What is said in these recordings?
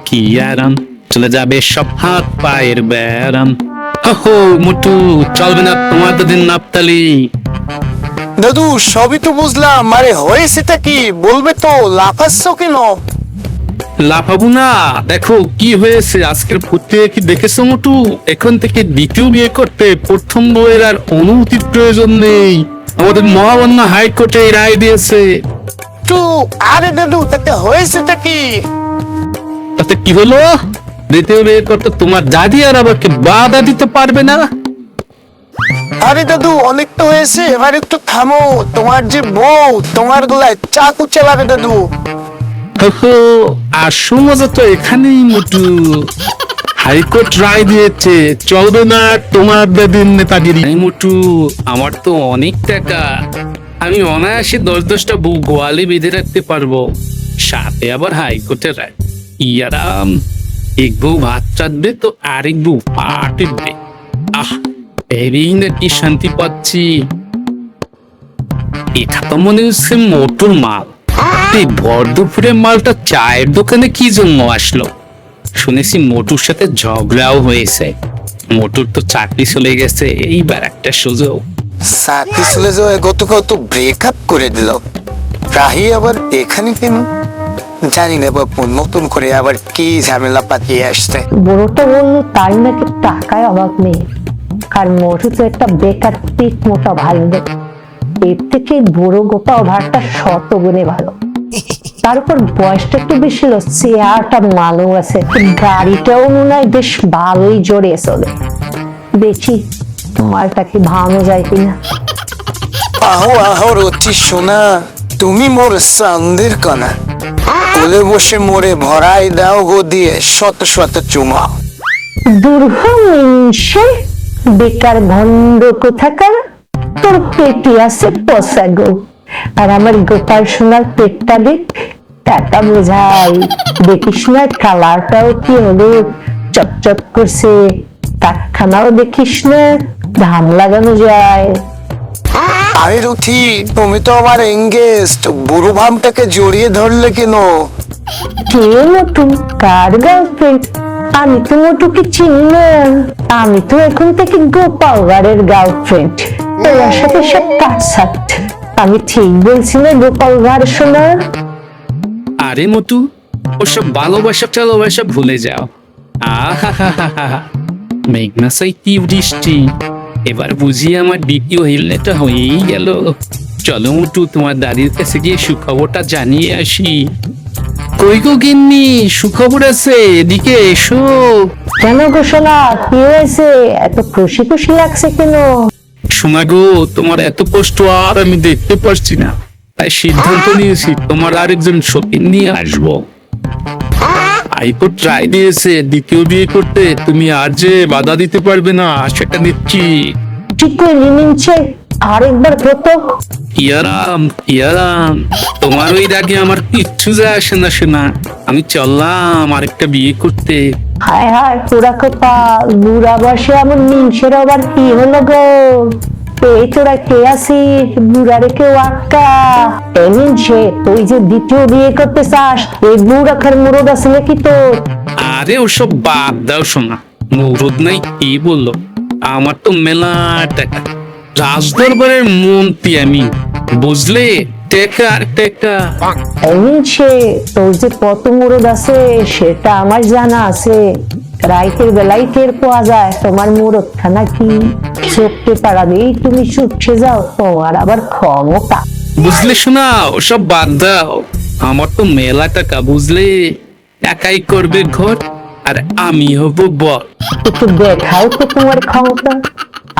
কি আরাম চলে যাবে সব হাত পায়ের ব্যারাম। হো মোটু, চলবে না তোমার দিন নাপতালি। দাদু সবই তো বুঝলাম, আরে হয়েছেটা কি বলবে তো, লাফাচ্ছ কেন? লাফাবো না, দেখো কি হয়েছে আজকের ফুটে কি দেখেছো মোটু? এখন থেকে দ্বিতীয় বিয়ে করতে প্রথম বউয়ের আর অনুমতির প্রয়োজন নেই। আমাদের মহামান্য হাইকোর্টে এই রায় দিয়েছে। তো আরে দাদু তাতে হয়েছেটা কি? তাতে কি হলো? দ্বিতীয় বিয়ে করতে তোমার দাদি আর আমাকে বাধা দিতে পারবে না। আরে দাদু অনেক তো হয়েছে, এবার একটু থামো। তোমার যে বউ তোমার গলায় চাকু চালাবে দাদু। হো, আসল মজা তো এখানেই মোটু। হাইকোর্ট রায় দিয়েছে চলবে না তোমার দাদির নেতাগিরি। মোটু, আমার তো অনেক টাকা, আমি অনায়াসে 10-10টা বউ গোয়ালে বেঁধে রাখতে পারবো। সাথে আবার হাইকোর্টের রায়। ইয়ারাম, এক বউ ভাত চাটবে তো আরেক বউ পা টিপবে। আহ, ভেবেই না কি শান্তি পাচ্ছি। এটা তো মনে হচ্ছে মোটুর মাল। এই ভর দুপুরে মালটা চায়ের দোকানে কি জন্য আসলো? শুনেছি মোটুর সাথে ঝগড়াও হয়েছে। মোটুর তো চাকরি চলে গেছে, এইবার একটা সুযোগ। চাকরি চলে যাওয়ায় গতকাল তো ব্রেকআপ করে দিল। রাহি আবার এখানে কেন জানি না বাপু, নতুন করে আবার কি ঝামেলা পাকিয়ে আসছে। বুড়োটা বললো তার নাকি টাকায় অভাব নেই, আর মোটু তো একটা বেকার পিঠ মোটা ভালো। এর থেকে বুড়ো গোপা ওভারটা শত গুণে ভালো। তার উপর বয়সটা একটু বেশি হলো, চেয়ারটা মালও আছে, গাড়িটাও মনে হয় বেশ ভালোই জোরে চলে। দেখি মালটাকে ভাঙানো যায় কিনা। আহো আহো রচি সোনা, তুমি মোর চাঁদের কণা, কোলে বসে মোরে ভরাই দাও গো দিয়ে শত শত চুমা। দুর্ভাগ্যে বেকার ভণ্ড কোথাকার, তোর পেটি আছে পচা গো, আর আমার গোপাল সোনার পেটটা দেখ, টাকা বোঝাই। দেখিস না কালারটাও কি হলো, চকচক করছে। কারখানাও দেখিস না, ধান লাগানো যায়। আরে রুথি, তুমি তো আমার এঙ্গেজড, বুড়ো ভামটাকে জড়িয়ে ধরলে কেন? কে মোটু? কার গার্লফ্রেন্ড? আমি তো মোটুকে চিনি না। আমি তো এখন থেকে গোপাল ভাঁড়ের গার্লফ্রেন্ড। তোমার সাথে সব কাটছাট। আমি ঠিক বলছি না গোপাল ভাঁড় শোনা? আরে মোটু, ওসব ভালোবাসা টালোবাসা ভুলে যাও। আহা, মেঘনা সাই কি বৃষ্টি। এবার বুঝি আমার দ্বিতীয় হিলনেটা হয়েই গেল। চলো মোটু, তোমার দাদির কাছে গিয়ে সুখবরটা জানিয়ে আসি। কই গো গিন্নি, সুখবর আছে, এদিকে এসো। কেন গো সোনা, কি হয়েছে? এত খুশি খুশি লাগছে কেন? শোনা গো, তোমার এত কষ্ট আর আমি দেখতে পারছি না, তাই সিদ্ধান্ত নিয়েছি তোমার আরেকজন সতীন নিয়ে আসবো। হাইকোর্ট রায় দিয়েছে দ্বিতীয় বিয়ে করতে তুমি আর যে বাধা দিতে পারবে না, সেটা নিচ্ছি। ঠিক করে নিচ্ছে আরেকবার কত? ইয়ারাম, তোমার ওই রাগে আমার কিচ্ছু যায় আসে না শোনা। আমি চললাম আরেকটা বিয়ে করতে। হায় হায় পুরা কপাল, বুড়া বসে এমন মিনসের আবার কি হলো গো? এই তোরা কে আছিস? বুড়ারে কেউ আটকা। এমন সে তুই যে দ্বিতীয় বিয়ে করতে চাস, এই বুড়া খার মুরদ আছে নাকি তোর? আরে ওসব বাদ দাও শোনা, মুরুদ নাই কি বললো? আমার তো মেলা টাকা, রাজদরবারের মন্ত্রী আমি, বুঝলে? টেকা আর টেকা। এমন সে তোর যে কত মুরদ আছে সেটা আমার জানা আছে। রাইতের বেলায় টের পাওয়া যায় তোমার মুরদ খানা কি। চোখকে পাড়াবেই তুমি ছুটছে যাও, তোমার আবার ক্ষমতা। বুঝলে শোনা, ওসব বাদ দাও। আমার তো মেলা টাকা, বুঝলে? একাই করবে ঘর আর আমি হব বর। একটু দেখাও তো তোমার ক্ষমতা,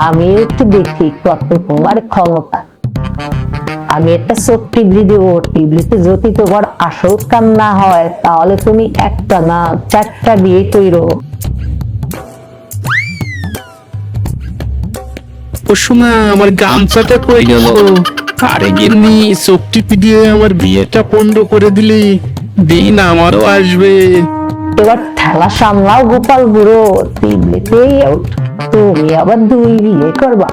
আমি একটু দেখি কত তোমার ক্ষমতা। আমি একটা চোখ টিবলি দেবো, টিবলিতে যদি তোমার আসল কাম না হয় তাহলে তুমি একটা না 4টা বিয়ে কইরো। ও শোনা, আমার গামছাটা কই গেল? আরে গিন্নি, চোখ টিপি দিয়ে আমার বিয়েটা পন্ড করে দিলি, দিন আমারও আসবে। এবার ঠেলা সামলাও গোপাল বুড়ো, টিবলিতেই তুমি আবার 2 বিয়ে করবা।